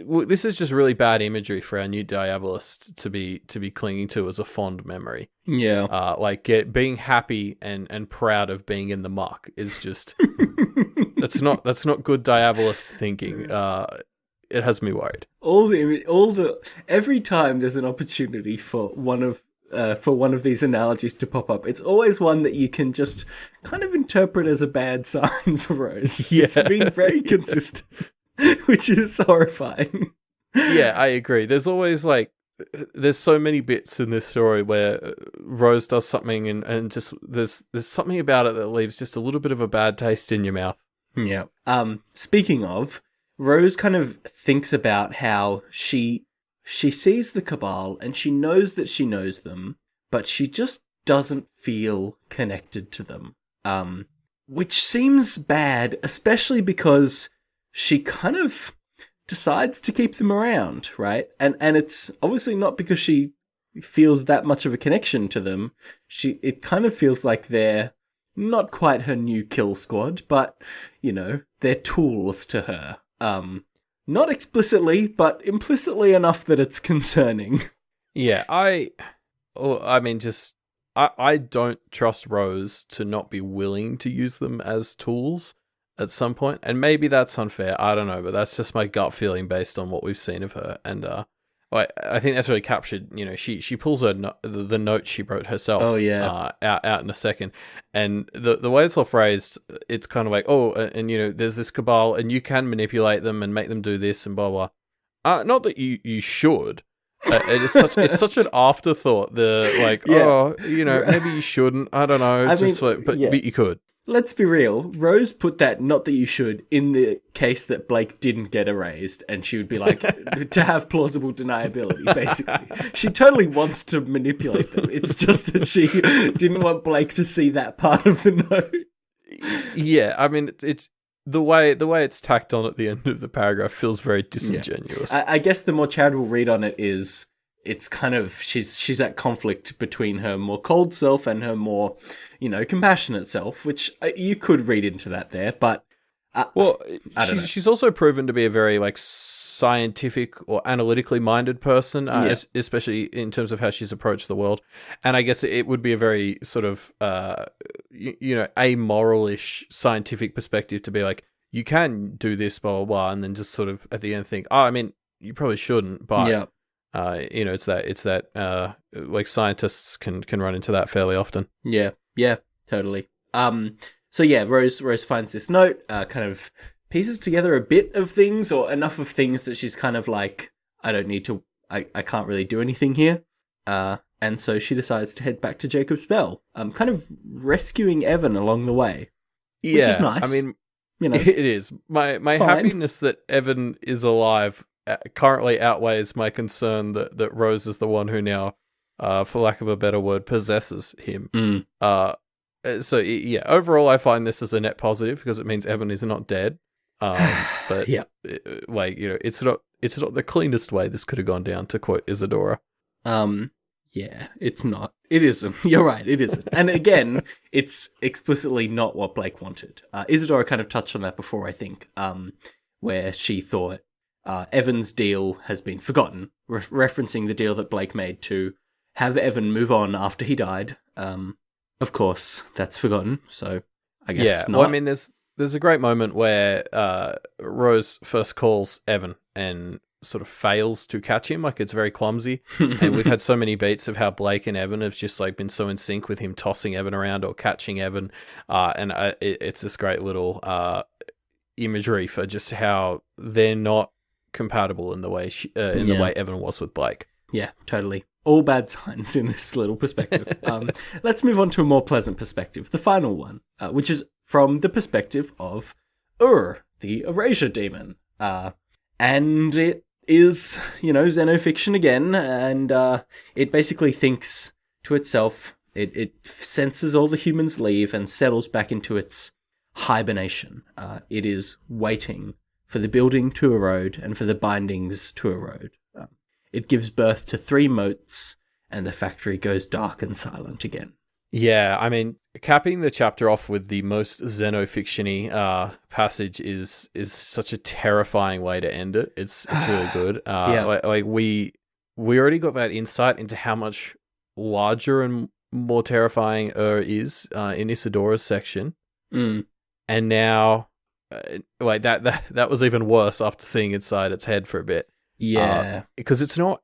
this is just really bad imagery for our new Diabolist to be clinging to as a fond memory.
Yeah.
Being happy and proud of being in the muck is just that's not good Diabolist thinking. It has me worried.
Every time there's an opportunity for one of these analogies to pop up, it's always one that you can just kind of interpret as a bad sign for Rose. Yeah. It's been very consistent. Which is horrifying.
Yeah, I agree. There's always there's so many bits in this story where Rose does something and just there's something about it that leaves just a little bit of a bad taste in your mouth.
Yeah. Speaking of, Rose kind of thinks about how she sees the Cabal and she knows that she knows them, but she just doesn't feel connected to them. Which seems bad, especially because she kind of decides to keep them around, right? And it's obviously not because she feels that much of a connection to them. It kind of feels like they're not quite her new kill squad, but, they're tools to her. Not explicitly, but implicitly enough that it's concerning.
Yeah, I don't trust Rose to not be willing to use them as tools at some point, and maybe that's unfair. I don't know, but that's just my gut feeling based on what we've seen of her. And I think that's really captured. She pulls the note she wrote herself.
Oh yeah,
out in a second, and the way it's all phrased, it's kind of like, there's this cabal, and you can manipulate them and make them do this and blah blah. Not that you should. It's such an afterthought. Maybe you shouldn't. I don't know. But you could.
Let's be real. Rose put that, not that you should, in the case that Blake didn't get erased, and she would be like, to have plausible deniability, basically. She totally wants to manipulate them. It's just that she didn't want Blake to see that part of the note.
Yeah, I mean, it's the way it's tacked on at the end of the paragraph feels very disingenuous.
Yeah. I guess the more charitable read on it is, it's kind of, she's at conflict between her more cold self and her more, compassionate self, which you could read into that there, but
she's also proven to be a very scientific or analytically minded person, especially in terms of how she's approached the world. And I guess it would be a very sort of amoral-ish scientific perspective to be like, you can do this, blah blah blah, and then just sort of at the end think, you probably shouldn't, but
yeah.
It's that scientists can run into that fairly often.
Yeah, totally. So yeah, Rose finds this note, kind of pieces together a bit of things, or enough of things that she's kind of like, I can't really do anything here. And so she decides to head back to Jacob's Bell, kind of rescuing Evan along the way.
Yeah,
which is nice.
I mean, it is. My happiness that Evan is alive currently outweighs my concern that Rose is the one who now, for lack of a better word, possesses him. So yeah, overall I find this as a net positive because it means Evan is not dead. But
yeah,
it's not the cleanest way this could have gone down, to quote Isadora.
Yeah, it's not. It isn't. You're right, it isn't. And again, it's explicitly not what Blake wanted. Isadora kind of touched on that before, I think, where she thought Evan's deal has been forgotten, referencing the deal that Blake made to have Evan move on after he died. Of course, that's forgotten, so I guess not.
Well, I mean, there's a great moment where Rose first calls Evan and sort of fails to catch him, it's very clumsy. And we've had so many beats of how Blake and Evan have just been so in sync with him tossing Evan around or catching Evan, and it's this great little imagery for just how they're not compatible in the way the way Evan was with Blake.
Yeah, totally. All bad signs in this little perspective. Let's move on to a more pleasant perspective, the final one, which is from the perspective of the erasure demon. And it is, xenofiction again, and it basically thinks to itself, it senses all the humans leave and settles back into its hibernation. It is waiting for the building to erode and for the bindings to erode. It gives birth to 3 motes, and the factory goes dark and silent again.
Yeah, I mean, capping the chapter off with the most xenofiction-y passage is such a terrifying way to end it. It's really good. We already got that insight into how much larger and more terrifying is in Isadora's section, and now that was even worse after seeing inside its head for a bit.
Yeah,
because it's not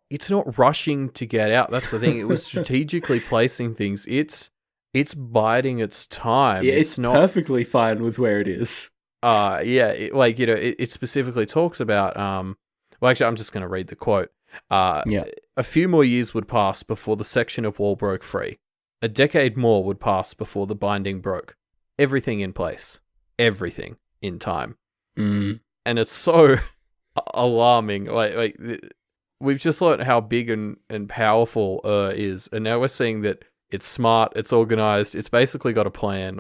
rushing to get out. That's the thing. It was strategically placing things. It's biding its time.
Yeah, it's not perfectly fine with where it is.
It specifically talks about. Actually, I'm just going to read the quote. A few more years would pass before the section of wall broke free. A decade more would pass before the binding broke. Everything in place. Everything in time. And it's so alarming. We've just learned how big and powerful is, and now we're seeing that it's smart, it's organized, it's basically got a plan.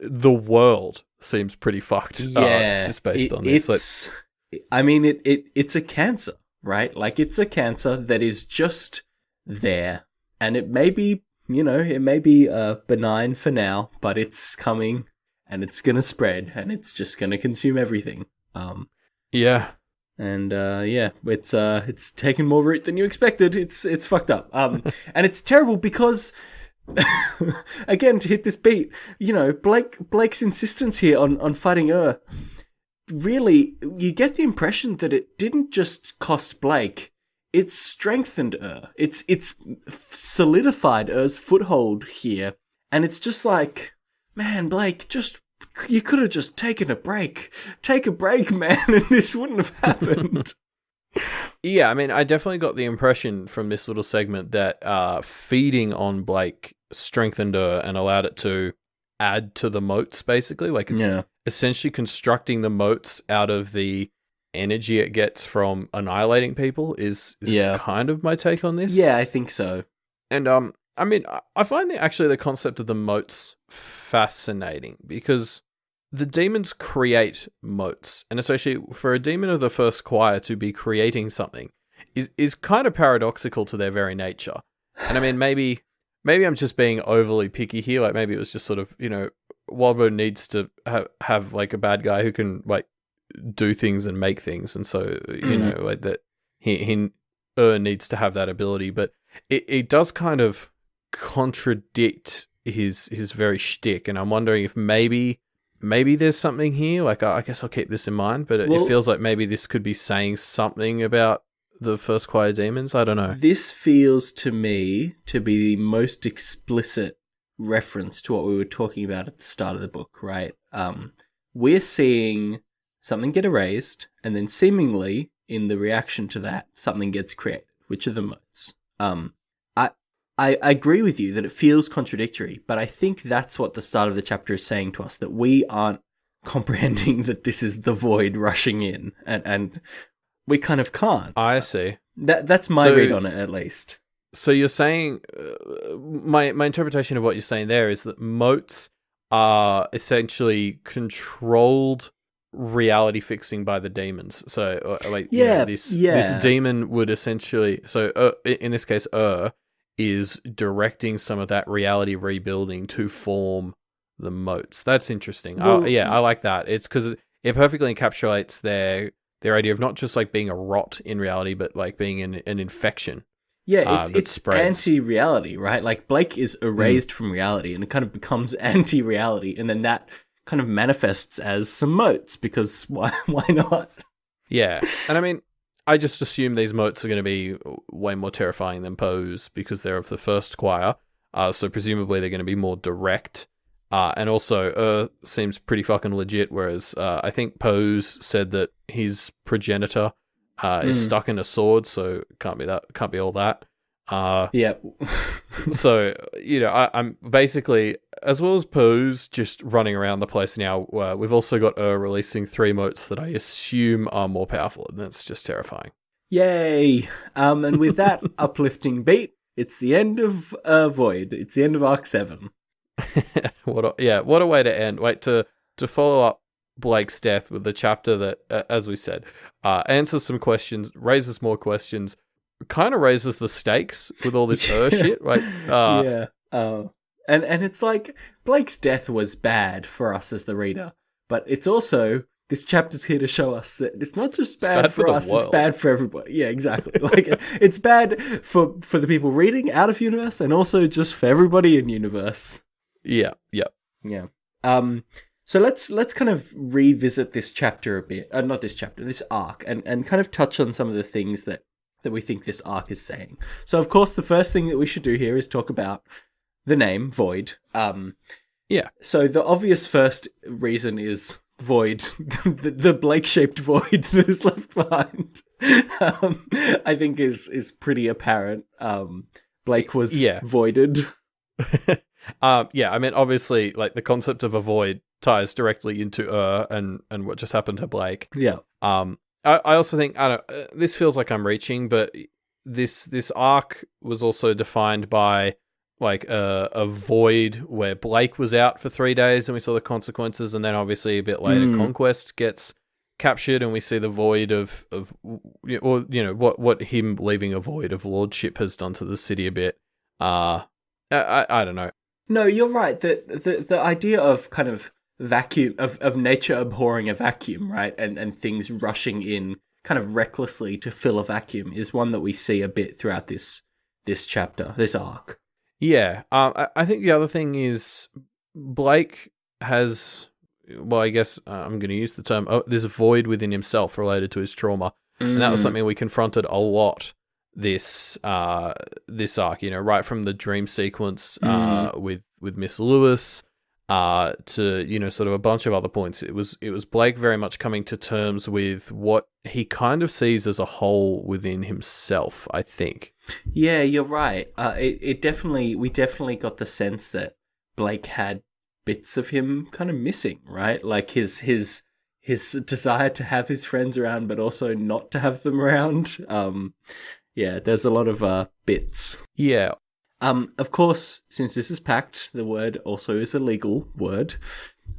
The world seems pretty fucked. Just based on this.
It's a cancer, right? It's a cancer that is just there, and it may be, benign for now, but it's coming, and it's gonna spread, and it's just gonna consume everything.
Yeah.
And it's taken more root than you expected. It's fucked up. And it's terrible because again, to hit this beat, Blake's insistence here on fighting really, you get the impression that it didn't just cost Blake, it's strengthened It's solidified foothold here. And it's just like, man, Blake, you could have just taken a break. Take a break, man, and this wouldn't have happened.
Yeah, I mean, I definitely got the impression from this little segment that feeding on Blake strengthened and allowed it to add to the moats, basically. Like, it's essentially constructing the moats out of the energy it gets from annihilating people is kind of my take on this.
Yeah, I think so.
And, I mean, I find the concept of the moats fascinating because the demons create moats, and especially for a demon of the first choir to be creating something is kind of paradoxical to their very nature. And I mean, maybe I'm just being overly picky here. Like, maybe it was just sort of, Wildbow needs to have like a bad guy who can like do things and make things, and so like that he needs to have that ability, but it does kind of contradict his very shtick, and I'm wondering if maybe there's something here. Like, I guess I'll keep this in mind, but it feels like maybe this could be saying something about the first choir demons. I don't know.
This feels to me to be the most explicit reference to what we were talking about at the start of the book, right? We're seeing something get erased, and then seemingly in the reaction to that, something gets created, which are the moats. I agree with you that it feels contradictory, but I think that's what the start of the chapter is saying to us, that we aren't comprehending that this is the void rushing in, and we kind of can't.
I see.
That's my read on it, at least.
So you're saying, my interpretation of what you're saying there is that moats are essentially controlled reality fixing by the demons. So this demon would essentially, so in this case, is directing some of that reality rebuilding to form the moats. That's interesting. I like that. It's because it perfectly encapsulates their idea of not just like being a rot in reality, but like being an infection.
Yeah, it's anti-reality, right? Like, Blake is erased from reality, and it kind of becomes anti-reality, and then that kind of manifests as some moats, because why not?
Yeah, and I mean, I just assume these moats are going to be way more terrifying than Poe's because they're of the first choir, so presumably they're going to be more direct. And also, seems pretty fucking legit, whereas I think Poe's said that his progenitor is stuck in a sword, so can't be all that.
Yeah.
So, I'm basically, as well as Poe's just running around the place now, we've also got releasing 3 moats that I assume are more powerful, and that's just terrifying.
Yay! And with that uplifting beat, it's the end of Void. It's the end of Arc 7.
What a way to end. Wait, to follow up Blake's death with the chapter that, as we said, answers some questions, raises more questions, kind of raises the stakes with all this shit. Like,
and it's like, Blake's death was bad for us as the reader, but it's also, this chapter's here to show us that it's not just bad for us, it's bad for everybody. Yeah, exactly. Like, it's bad for the people reading out of universe, and also just for everybody in universe.
Yeah.
So let's kind of revisit this chapter a bit. Not this chapter, this arc, and kind of touch on some of the things that we think this arc is saying. So, of course, the first thing that we should do here is talk about the name, Void. So the obvious first reason is void, the Blake-shaped void that is left behind. I think is pretty apparent. Blake was voided.
I mean, obviously, like, the concept of a void ties directly into and what just happened to Blake.
Yeah.
I also think, this feels like I'm reaching, but this arc was also defined by like a void where Blake was out for 3 days and we saw the consequences, and then obviously a bit later Conquest gets captured and we see the void of what him leaving a void of lordship has done to the city a bit. I don't know.
No, you're right. The idea of kind of vacuum of nature abhorring a vacuum, right, and things rushing in kind of recklessly to fill a vacuum is one that we see a bit throughout this chapter, this arc.
Yeah, I think the other thing is Blake has, well, I guess I'm going to use the term, there's a void within himself related to his trauma. And that was something we confronted a lot this arc, right from the dream sequence with Miss Lewis to, sort of a bunch of other points. It was Blake very much coming to terms with what he kind of sees as a hole within himself, I think.
Yeah, you're right. We definitely got the sense that Blake had bits of him kind of missing, right? Like his desire to have his friends around, but also not to have them around. Yeah, there's a lot of bits.
Yeah.
Of course, since this is Pact, the word also is a legal word.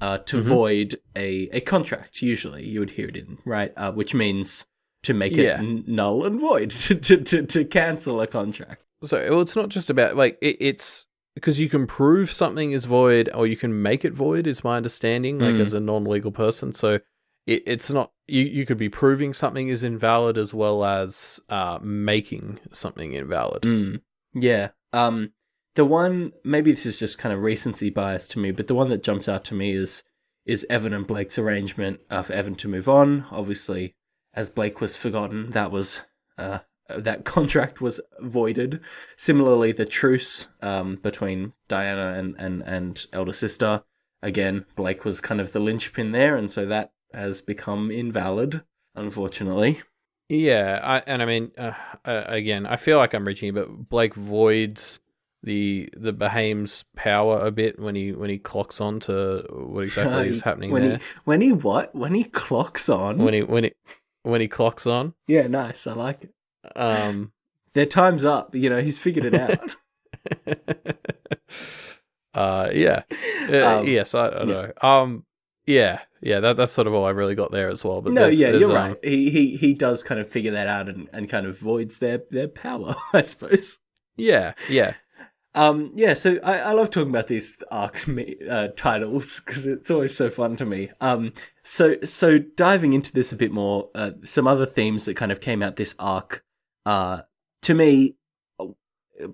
To void a contract, usually you would hear it in, right? Which means to make it null and void, to cancel a contract.
So it's not just about, like, it's because you can prove something is void or you can make it void, is my understanding, like as a non-legal person. So it's not, you could be proving something is invalid as well as making something invalid.
Yeah. The one, maybe this is just kind of recency bias to me, but the one that jumps out to me is Evan and Blake's arrangement for Evan to move on. Obviously, as Blake was forgotten, that contract was voided. Similarly, the truce between Diana and elder sister, again, Blake was kind of the linchpin there, and so that has become invalid, unfortunately.
Yeah, again, I feel like I'm reaching, but Blake voids the Behaims' power a bit when he clocks on to what exactly is happening there.
When he clocks on?
When he clocks on?
Yeah, nice. I like it. Their time's up. He's figured it out.
Yeah. Yes, I don't know. Yeah, that's sort of all I really got there as well. But
you're right. He does kind of figure that out and kind of voids their power, I suppose.
Yeah.
So I love talking about these arc titles because it's always so fun to me. So diving into this a bit more, some other themes that kind of came out this arc, to me,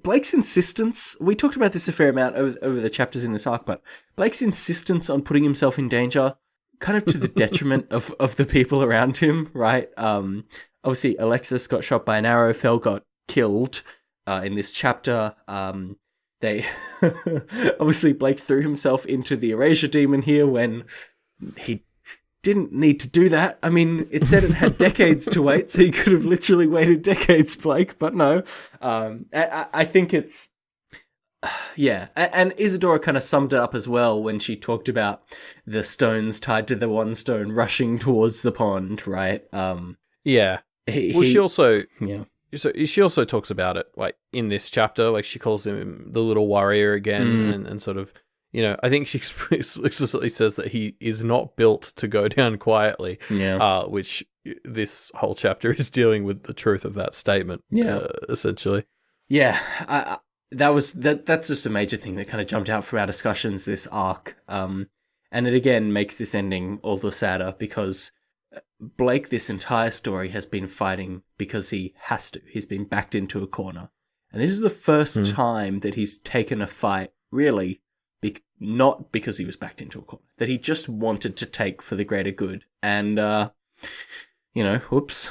Blake's insistence, we talked about this a fair amount over the chapters in this arc, but Blake's insistence on putting himself in danger, kind of to the detriment of the people around him, right? Obviously, Alexis got shot by an arrow, Fel got killed in this chapter. They obviously, Blake threw himself into the erasure demon here when he didn't need to do that. I mean, it said it had decades to wait, so you could have literally waited decades, Blake, but no. I think it's... Yeah, and Isadora kind of summed it up as well when she talked about the stones tied to the one stone rushing towards the pond, right?
Yeah. She also...
Yeah.
So she also talks about it, like, in this chapter, like, she calls him the little warrior again, and sort of... I think she explicitly says that he is not built to go down quietly, which this whole chapter is dealing with the truth of that statement, essentially.
Yeah, that's just a major thing that kind of jumped out from our discussions this arc, and it again makes this ending all the sadder because Blake, this entire story, has been fighting because he has to. He's been backed into a corner, and this is the first time that he's taken a fight, really, not because he was backed into a corner, that he just wanted to take for the greater good. And, whoops.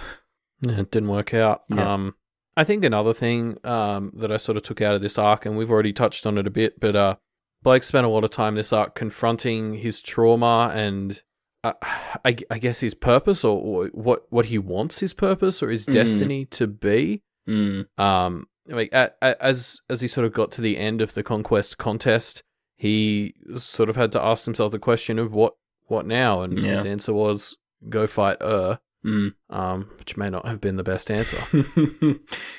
Yeah, it didn't work out.
Yeah.
I think another thing that I sort of took out of this arc, and we've already touched on it a bit, but Blake spent a lot of time this arc confronting his trauma and I guess his purpose or what he wants his purpose or his destiny to be. Like as he sort of got to the end of the conquest contest, he sort of had to ask himself the question of what now, and his answer was go fight which may not have been the best answer.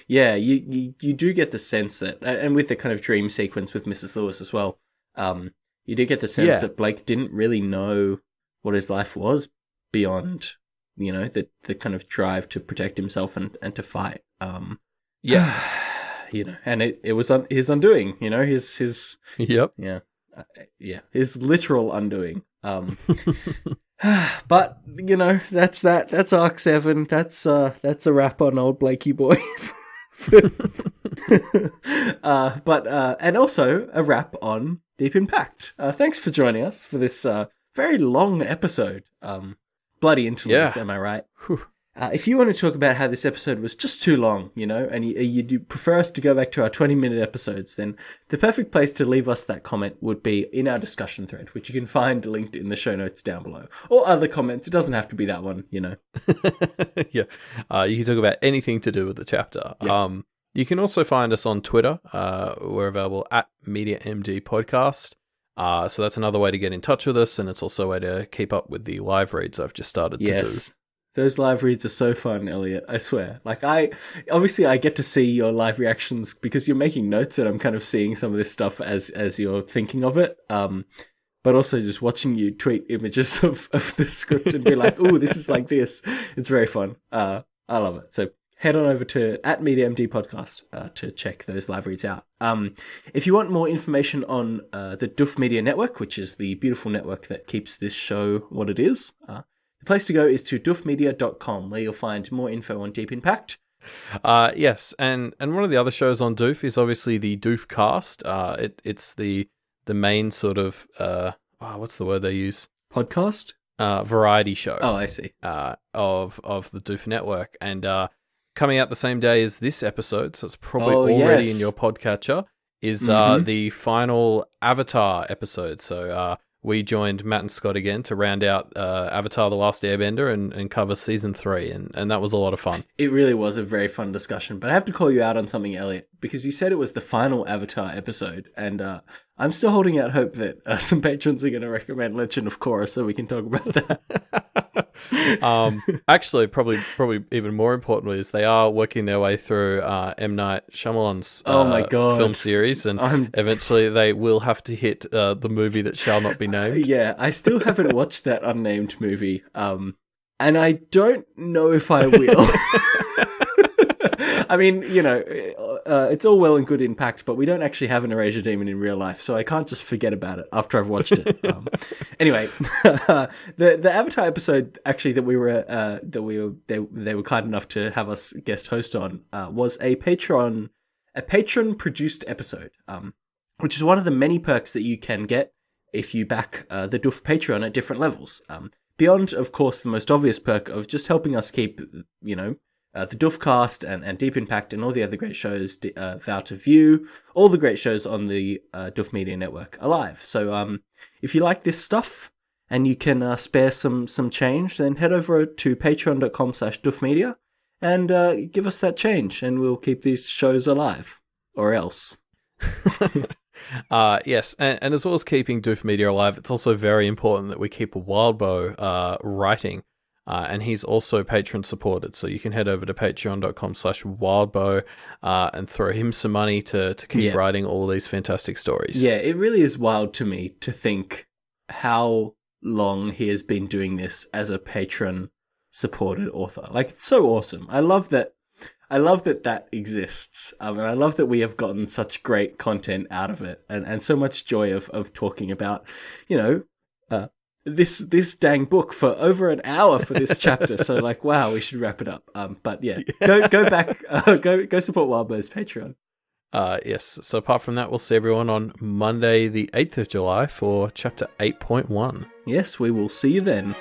Yeah, you do get the sense that, and with the kind of dream sequence with Mrs. Lewis as well, you do get the sense that Blake didn't really know what his life was beyond, the kind of drive to protect himself and to fight. And it was his undoing, his
Yep.
his literal undoing. But that's that. That's Arc 7. That's a wrap on old Blakey boy. And also a wrap on Deep in Pact. Thanks for joining us for this very long episode. Bloody interludes, am I right? If you want to talk about how this episode was just too long, and you prefer us to go back to our 20-minute episodes, then the perfect place to leave us that comment would be in our discussion thread, which you can find linked in the show notes down below. Or other comments. It doesn't have to be that one,
Yeah. You can talk about anything to do with the chapter. Yeah. You can also find us on Twitter. We're available at MediaMD Podcast. So that's another way to get in touch with us, and it's also a way to keep up with the live reads I've just started to do.
Those live reads are so fun, Elliot. I swear. Like, I get to see your live reactions because you're making notes, and I'm kind of seeing some of this stuff as you're thinking of it. But also just watching you tweet images of the script and be like, "Ooh, this is like this." It's very fun. I love it. So head on over to @MediaMD Podcast to check those live reads out. If you want more information on the Doof Media Network, which is the beautiful network that keeps this show what it is, the place to go is to doofmedia.com, where you'll find more info on Deep in Pact.
Yes, and one of the other shows on Doof is obviously the Doof Cast. It's the main sort of what's the word they use?
Podcast?
Variety show.
Oh, I see.
Of the Doof Network, and coming out the same day as this episode, so it's probably already in your podcatcher, is the final Avatar episode. So we joined Matt and Scott again to round out Avatar The Last Airbender and cover Season 3, and that was a lot of fun.
It really was a very fun discussion, but I have to call you out on something, Elliot, because you said it was the final Avatar episode, and I'm still holding out hope that some patrons are going to recommend Legend of Korra so we can talk about that.
Actually, probably even more importantly is they are working their way through M. Night Shyamalan's film series, and eventually they will have to hit the movie that shall not be named.
Yeah, I still haven't watched that unnamed movie, and I don't know if I will. I mean, it's all well and good in Pact, but we don't actually have an erasure demon in real life, so I can't just forget about it after I've watched it. Anyway, the Avatar episode actually that they were kind enough to have us guest host on was a patron produced episode, which is one of the many perks that you can get if you back the Doof Patreon at different levels. Beyond, of course, the most obvious perk of just helping us keep, the Doof Cast and Deep in Pact and all the other great shows, Vow to View, all the great shows on the Doof Media Network alive. So if you like this stuff and you can spare some change, then head over to patreon.com/doofmedia and give us that change, and we'll keep these shows alive. Or else.
Yes, and as well as keeping Doof Media alive, it's also very important that we keep Wildbow writing. And he's also patron supported, so you can head over to patreon.com/wildbow and throw him some money to keep writing all these fantastic stories. Yeah, it really is wild to me to think how long he has been doing this as a patron supported author. Like, it's so awesome. I love that that exists. And I love that we have gotten such great content out of it and so much joy of talking about, this dang book for over an hour for this chapter. So like, wow, we should wrap it up. But yeah, go back, go support Wildbow's Patreon. Yes. So apart from that, we'll see everyone on Monday, the 8th of July for chapter 8.1.
Yes, we will see you then.